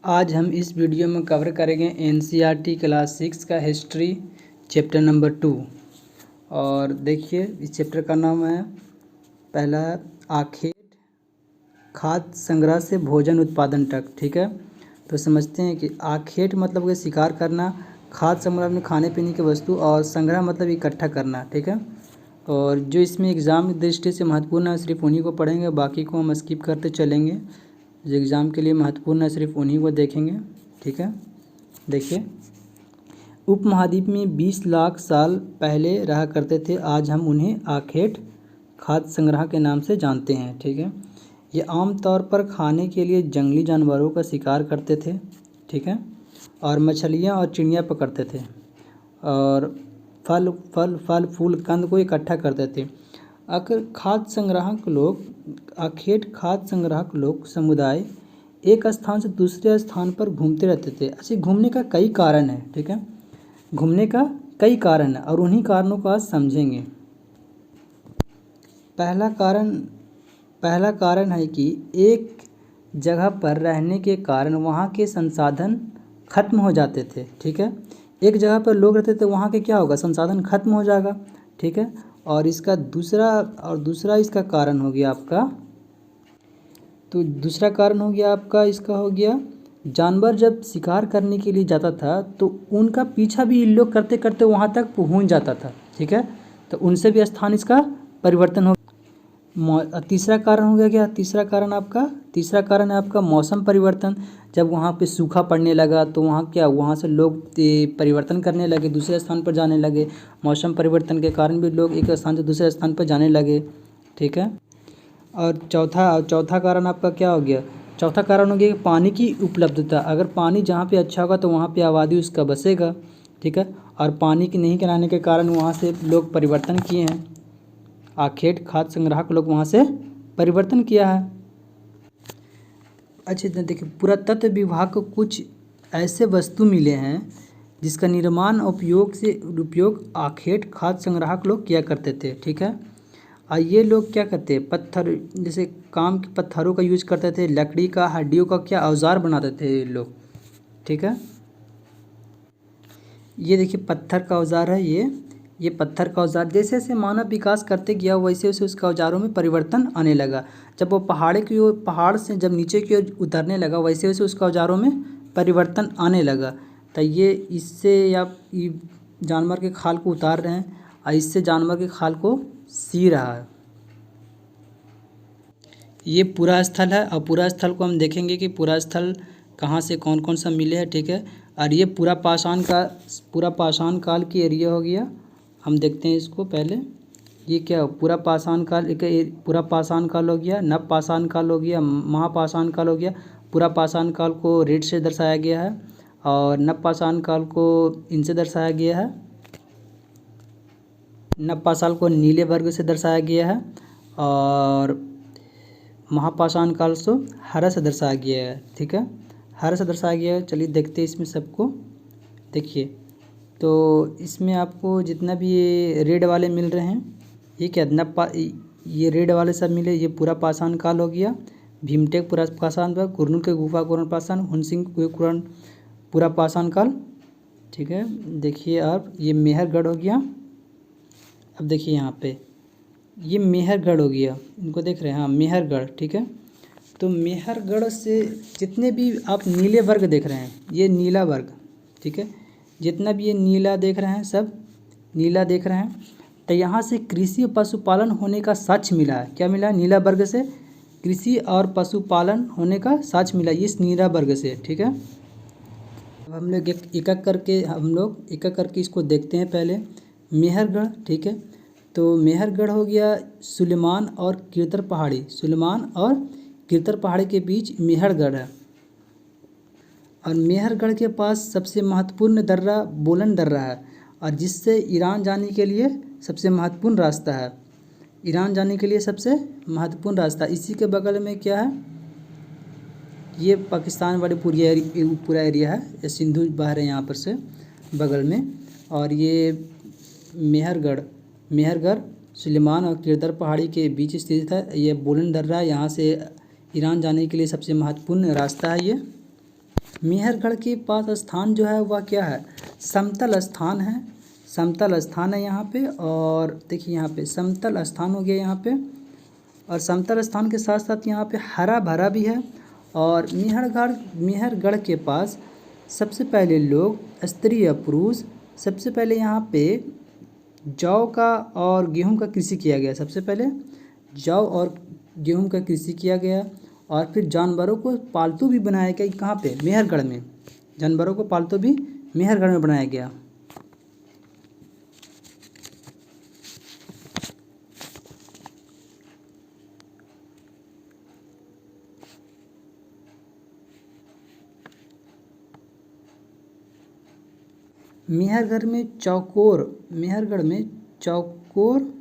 आज हम इस वीडियो में कवर करेंगे एनसीईआरटी क्लास 6 का हिस्ट्री चैप्टर नंबर 2। और देखिए इस चैप्टर का नाम है पहला आखेट, खाद्य संग्रह से भोजन उत्पादन तक। ठीक है, तो समझते हैं कि आखेट मतलब कि शिकार करना, खाद्य संग्रह में खाने पीने की वस्तु, और संग्रह मतलब इकट्ठा करना। ठीक है, और जो इसमें एग्ज़ाम की दृष्टि से महत्वपूर्ण है सिर्फ उन्हीं को पढ़ेंगे, बाकी को हम स्किप करते चलेंगे। जो एग्ज़ाम के लिए महत्वपूर्ण है सिर्फ उन्हीं को देखेंगे। ठीक है, देखिए उपमहाद्वीप में 20 लाख साल पहले रहा करते थे, आज हम उन्हें आखेट खाद्य संग्रह के नाम से जानते हैं। ठीक है, ये आमतौर पर खाने के लिए जंगली जानवरों का शिकार करते थे। ठीक है, और मछलियाँ और चिड़ियाँ पकड़ते थे, और फल फूल कंद को इकट्ठा करते थे। आखिर खाद्य संग्राहक लोग आखेट खाद्य संग्राहक लोग समुदाय एक स्थान से दूसरे स्थान पर घूमते रहते थे। ऐसे घूमने का कई कारण है। ठीक है, घूमने का कई कारण है और उन्हीं कारणों को आज समझेंगे। पहला कारण है कि एक जगह पर रहने के कारण वहाँ के संसाधन खत्म हो जाते थे। ठीक है, एक जगह पर लोग रहते थे, वहाँ के क्या होगा, संसाधन खत्म हो जाएगा। ठीक है, और इसका दूसरा इसका कारण हो गया आपका, तो दूसरा कारण हो गया आपका इसका हो गया, जानवर जब शिकार करने के लिए जाता था तो उनका पीछा भी इन लोग करते करते वहाँ तक पहुँच जाता था। ठीक है, तो उनसे भी स्थान इसका परिवर्तन हो। तीसरा कारण हो गया क्या, तीसरा कारण है आपका मौसम परिवर्तन। जब वहाँ पे सूखा पड़ने लगा तो वहाँ से लोग परिवर्तन करने लगे, दूसरे स्थान पर जाने लगे। मौसम परिवर्तन के कारण भी लोग एक स्थान से दूसरे स्थान पर जाने लगे। ठीक है, और चौथा कारण आपका क्या हो गया, चौथा कारण हो गया पानी की उपलब्धता। अगर पानी जहाँ पे अच्छा होगा तो वहाँ पे आबादी उसका बसेगा। ठीक है, और पानी के नहीं रहने के कारण वहाँ से लोग परिवर्तन किए हैं। आखेट खाद्य संग्राहक लोग वहाँ से परिवर्तन किया है। अच्छे देखिए, पुरातत्व विभाग को कुछ ऐसे वस्तु मिले हैं जिसका निर्माण उपयोग आखेट खाद्य संग्राहक लोग किया करते थे। ठीक है, और ये लोग क्या करते हैं, पत्थर जैसे काम के पत्थरों का यूज करते थे, लकड़ी का, हड्डियों का क्या औजार बनाते थे ये लोग। ठीक है, ये देखिए पत्थर का औजार है, ये पत्थर का औजार। जैसे जैसे मानव विकास करते गया वैसे वैसे उसका औजारों में परिवर्तन आने लगा। जब वो पहाड़ से जब नीचे की ओर उतरने लगा वैसे वैसे उसका औजारों में परिवर्तन आने लगा। तो ये इससे जानवर के खाल को उतार रहे हैं और इससे जानवर के खाल को सी रहा है। ये पूरा स्थल है, और पूरा स्थल को हम देखेंगे कि पूरा स्थल कहाँ से कौन कौन सा मिले हैं। ठीक है, और ये पूरा पाषाण काल की एरिया हो गया। हम देखते हैं इसको पहले, ये क्या पूरा पाषाण काल हो गया, नव पाषाण काल हो गया, महापाषाण काल हो गया। पूरा पाषाण काल को रेड से दर्शाया गया है और नव पाषाण काल को इनसे दर्शाया गया है। नव पाषाण को नीले वर्ग से दर्शाया गया है और महापाषाण काल से हरा से दर्शाया गया है। ठीक है, हरा से दर्शाया गया है। चलिए देखते हैं इसमें सबको। देखिए, तो इसमें आपको जितना भी ये रेड वाले मिल रहे हैं, ये क्या ये रेड वाले सब मिले, ये पूरा पाषाण काल हो गया। भीमटेक पूरा पाषाण काल, कुरनूल के गुफा कुरण पाषाण, हुनसिंह कुरण पूरा पाषाण काल। ठीक है, देखिए अब ये मेहरगढ़ हो गया। अब देखिए यहाँ पे ये मेहरगढ़ हो गया, इनको देख रहे हैं, हाँ मेहरगढ़। ठीक है, तो मेहरगढ़ से जितने भी आप नीले वर्ग देख रहे हैं, ये नीला वर्ग। ठीक है, जितना भी ये नीला देख रहे हैं, सब नीला देख रहे हैं, तो यहाँ से कृषि और पशुपालन होने का साक्ष्य मिला है। क्या मिला, नीला वर्ग से कृषि और पशुपालन होने का साक्ष्य मिला इस नीला वर्ग से। ठीक है, अब हम लोग एक एक करके इसको देखते हैं। पहले मेहरगढ़। ठीक है, तो मेहरगढ़ हो गया सुलेमान और किरतर पहाड़ी के बीच मेहरगढ़ है। और मेहरगढ़ के पास सबसे महत्वपूर्ण दर्रा बोलन दर्रा है, और जिससे ईरान जाने के लिए सबसे महत्वपूर्ण रास्ता है। इसी के बगल में क्या है, ये पाकिस्तान वाले पूरा एरिया है, ये सिंधु बह रहे हैं यहाँ पर से बगल में। और ये मेहरगढ़ सुलेमान और किरतर पहाड़ी के बीच स्थित है। ये बोलन दर्रा, यहाँ से ईरान जाने के लिए सबसे महत्वपूर्ण रास्ता है ये। मेहरगढ़ के पास स्थान जो है वह क्या है, समतल स्थान है, समतल स्थान है यहाँ पे। और देखिए यहाँ पे समतल स्थान हो गया यहाँ पे, और समतल स्थान के साथ साथ यहाँ पे हरा भरा भी है। और मेहरगढ़ के पास सबसे पहले लोग, स्त्री या पुरुष, सबसे पहले यहाँ पे जौ का और गेहूं का कृषि किया गया। सबसे पहले जौ और गेहूं का कृषि किया गया, और फिर जानवरों को पालतू भी बनाया गया। कहाँ पे, मेहरगढ़ में जानवरों को पालतू भी मेहरगढ़ में बनाया गया। मेहरगढ़ में चौकोर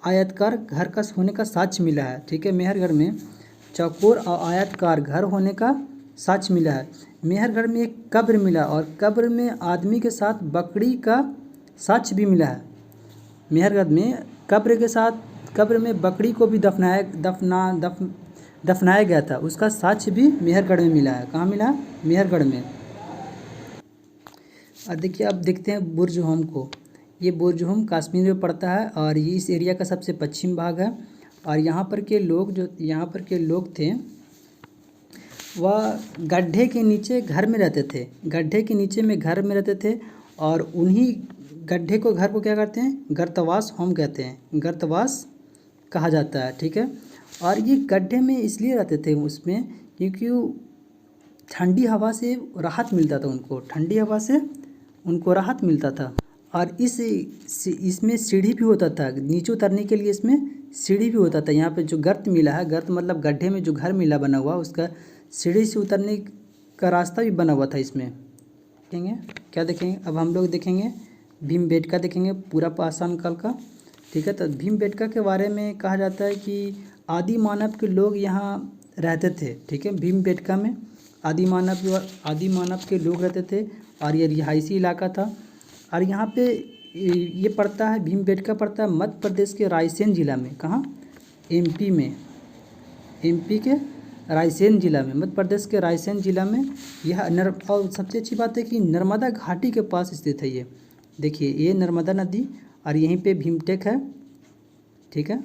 आयताकार घर का होने का साक्ष्य मिला है। ठीक है, मेहरगढ़ में चौकोर और आयताकार घर होने का साक्ष्य मिला है। मेहरगढ़ में एक कब्र मिला, और कब्र में आदमी के साथ बकरी का साक्ष्य भी मिला है। मेहरगढ़ में कब्र में बकरी को भी दफनाया गया था, उसका साक्ष्य भी मेहरगढ़ में मिला है। कहाँ मिला है, मेहरगढ़ में। और देखिए अब देखते हैं बुर्जहोम को। ये बुर्जहोम कश्मीर में पड़ता है, और ये इस एरिया का सबसे पश्चिम भाग है। और यहाँ पर के लोग थे वह गड्ढे के नीचे घर में रहते थे, गड्ढे के नीचे में घर में रहते थे। और उन्हीं गड्ढे को, घर को क्या कहते हैं, गर्तवास होम कहते हैं, गर्तवास कहा जाता है। ठीक है, और ये गड्ढे में इसलिए रहते थे उसमें क्योंकि ठंडी हवा से राहत मिलता था उनको, ठंडी हवा से उनको राहत मिलता था। और इसमें सीढ़ी भी होता था, नीचे उतरने के लिए इसमें सीढ़ी भी होता था। यहाँ पे जो गर्त मिला है, गर्त मतलब गड्ढे में जो घर मिला बना हुआ, उसका सीढ़ी से उतरने का रास्ता भी बना हुआ था इसमें। देखेंगे क्या देखेंगे, अब हम लोग देखेंगे भीमबेटका, देखेंगे पूरा पाषाण काल का। ठीक है, तो भीमबेटका के बारे में कहा जाता है कि आदि मानव के लोग यहाँ रहते थे। ठीक है, भीमबेटका में आदि मानव के लोग रहते थे, और ये रिहायशी इलाका था। और यहाँ पे ये पड़ता है, भीमबेटका पड़ता है मध्य प्रदेश के रायसेन जिला में। कहाँ, एमपी में, एमपी के रायसेन जिला में, मध्य प्रदेश के रायसेन जिला में यह और सबसे अच्छी बात है कि नर्मदा घाटी के पास स्थित है ये। देखिए ये नर्मदा नदी, और यहीं पे भीमटेक है। ठीक है,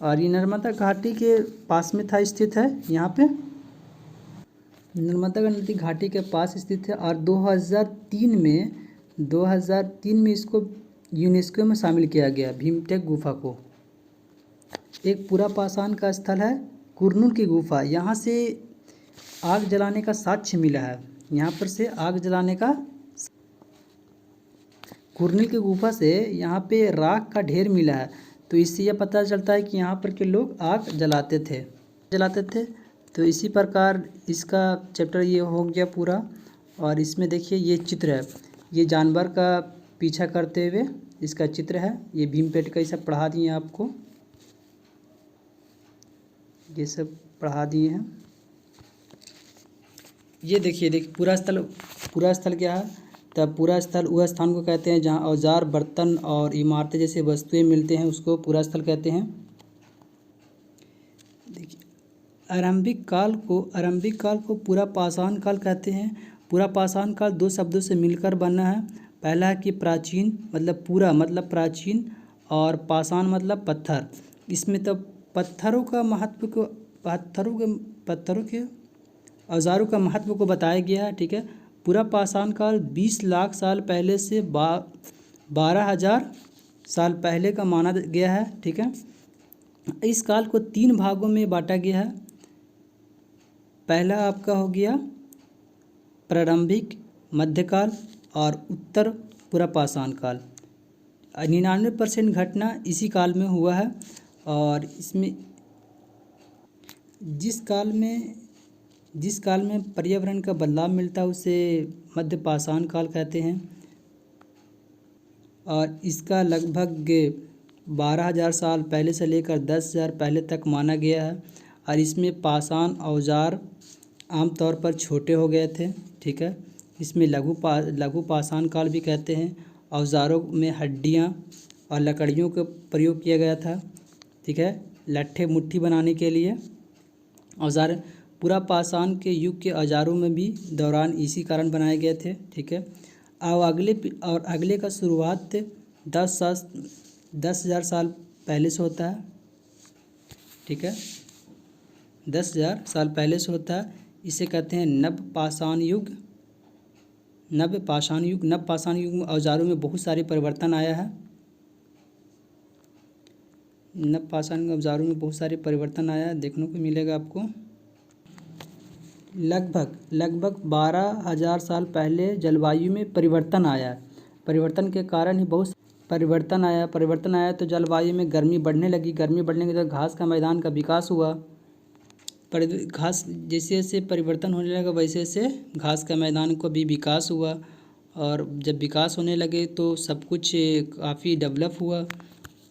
और ये नर्मदा घाटी के पास में था, स्थित है यहाँ पे, नर्मदा नदी घाटी के पास स्थित है। और 2003 में इसको यूनेस्को में शामिल किया गया, भीमटेक गुफा को। एक पूरा पाषाण का स्थल है कुरनूल की गुफा, यहाँ से आग जलाने का साक्ष्य मिला है। यहाँ पर से आग जलाने का, कुरनूल की गुफा से यहाँ पे राख का ढेर मिला है। तो इससे यह पता चलता है कि यहाँ पर के लोग आग जलाते थे। तो इसी प्रकार इसका चैप्टर ये हो गया पूरा। और इसमें देखिए ये चित्र है, ये जानवर का पीछा करते हुए इसका चित्र है। ये भीमबेटका ये सब पढ़ा दिए आपको, ये सब पढ़ा दिए हैं। ये देखिए पूरा स्थल क्या है, तब पूरा स्थल वह स्थान को कहते हैं जहाँ औजार, बर्तन और इमारतें जैसे वस्तुएं मिलते हैं, उसको पूरा स्थल कहते हैं। देखिए आरंभिक काल को पूरा पाषाण काल कहते हैं। पूरा पाषाण काल दो शब्दों से मिलकर बना है। पहला है कि प्राचीन मतलब पूरा मतलब प्राचीन, और पाषाण मतलब पत्थर। इसमें तो पत्थरों के औजारों का महत्व को बताया गया है। ठीक है, पूरा पाषाण काल 20 लाख साल पहले से 12,000 साल पहले का माना गया है। ठीक है, इस काल को 3 भागों में बांटा गया है। पहला आपका हो गया प्रारंभिक, मध्यकाल और उत्तर पूरा पाषाण काल। 99% घटना इसी काल में हुआ है। और इसमें जिस काल में पर्यावरण का बदलाव मिलता है उसे मध्य पाषाण काल कहते हैं। और इसका लगभग 12,000 साल पहले से लेकर 10,000 पहले तक माना गया है। और इसमें पाषाण औजार आमतौर पर छोटे हो गए थे। ठीक है, इसमें लघु पाषाण काल भी कहते हैं। औजारों में हड्डियाँ और लकड़ियों का प्रयोग किया गया था। ठीक है, लट्ठे मुट्ठी बनाने के लिए औजार पूरा पाषाण के युग के औजारों में भी दौरान इसी कारण बनाए गए थे। ठीक है। और अगले का शुरुआत 10,000 साल पहले से होता है। ठीक है, 10,000 साल पहले से होता है। इसे कहते हैं नव पाषाण युग। नव पाषाण युग में औजारों में बहुत सारे परिवर्तन आया है। नव पाषाण औजारों में बहुत सारे परिवर्तन आया है, देखने को मिलेगा आपको। लगभग 12,000 साल पहले जलवायु में परिवर्तन आया। परिवर्तन के कारण ही बहुत परिवर्तन आया तो जलवायु में गर्मी बढ़ने लगी। गर्मी बढ़ने के बाद घास का मैदान का विकास हुआ। घास जैसे जैसे परिवर्तन होने लगा वैसे वैसे घास का मैदान को भी विकास हुआ। और जब विकास होने लगे तो सब कुछ काफ़ी डेवलप हुआ।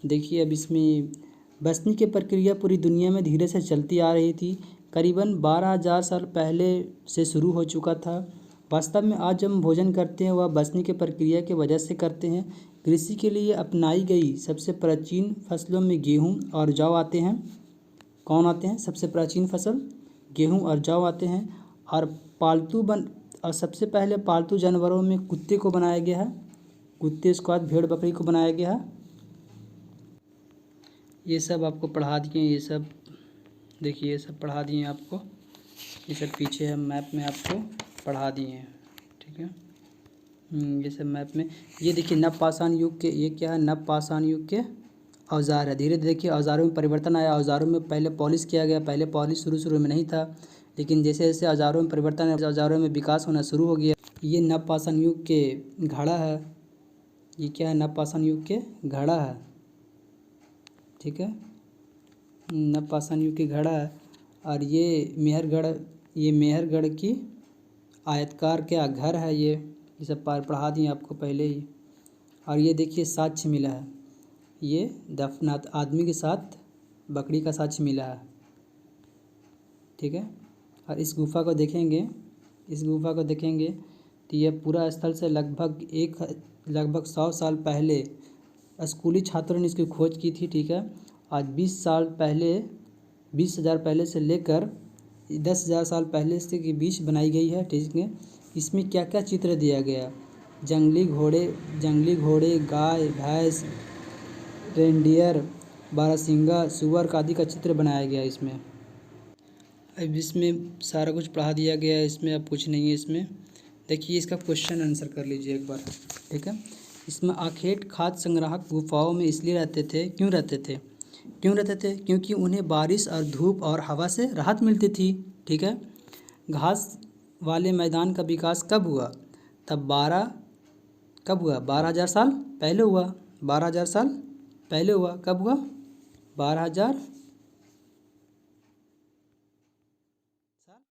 देखिए अब इसमें बसने की प्रक्रिया पूरी दुनिया में धीरे से चलती आ रही थी। करीबन 12,000 साल पहले से शुरू हो चुका था। वास्तव में आज हम भोजन करते हैं वह बसने की प्रक्रिया की वजह से करते हैं। कृषि के लिए अपनाई गई सबसे प्राचीन फसलों में गेहूँ और जौ आते हैं। कौन आते हैं? सबसे प्राचीन फसल गेहूँ और जौ आते हैं। और सबसे पहले पालतू जानवरों में कुत्ते को बनाया गया है। कुत्ते, उसके बाद भेड़ बकरी को बनाया गया है। ये सब आपको पढ़ा दिए, ये सब देखिए, ये सब पढ़ा दिए आपको। ये सब पीछे हम मैप में आपको पढ़ा दिए हैं। ठीक है, ये सब मैप में। ये देखिए नव पाषाण युग के, ये क्या है? नव पाषाण युग के औजार है। धीरे धीरे देखिए औजारों में परिवर्तन आया। औजारों में पहले पॉलिश किया गया। पहले पॉलिश शुरू में नहीं था, लेकिन जैसे जैसे औजारों में परिवर्तन है, औजारों में विकास होना शुरू हो गया। ये नव पाषाण युग के घड़ा है। ये क्या है? नव पाषाण युग के घड़ा है। ठीक है, नव पाषाण युग के घड़ा है। और ये मेहरगढ़ की आयताकार क्या घर है। ये सब पढ़ा दिए आपको पहले ही। और ये देखिए साक्ष्य मिला है। ये दफनात आदमी के साथ बकरी का साक्ष्य मिला है। ठीक है, और इस गुफा को देखेंगे तो यह पूरा स्थल से लगभग 100 साल पहले स्कूली छात्रों ने इसकी खोज की थी। ठीक है, आज 20,000 पहले से लेकर 10,000 साल पहले से के बीच बनाई गई है। ठीक है, इसमें क्या क्या चित्र दिया गया? जंगली घोड़े, गाय, भैंस, रेंडियर, बारहसिंगा, सुअर आदि का चित्र बनाया गया इसमें। अब इसमें सारा कुछ पढ़ा दिया गया है। इसमें अब कुछ नहीं है। इसमें देखिए, इसका क्वेश्चन आंसर कर लीजिए एक बार। ठीक है, इसमें आखेट खाद्य संग्राहक गुफाओं में इसलिए रहते थे। क्यों रहते थे? क्योंकि उन्हें बारिश और धूप और हवा से राहत मिलती थी। ठीक है, घास वाले मैदान का विकास कब हुआ? 12,000 साल पहले हुआ। 12,000 साल पहले हुआ। कब हुआ? 12,000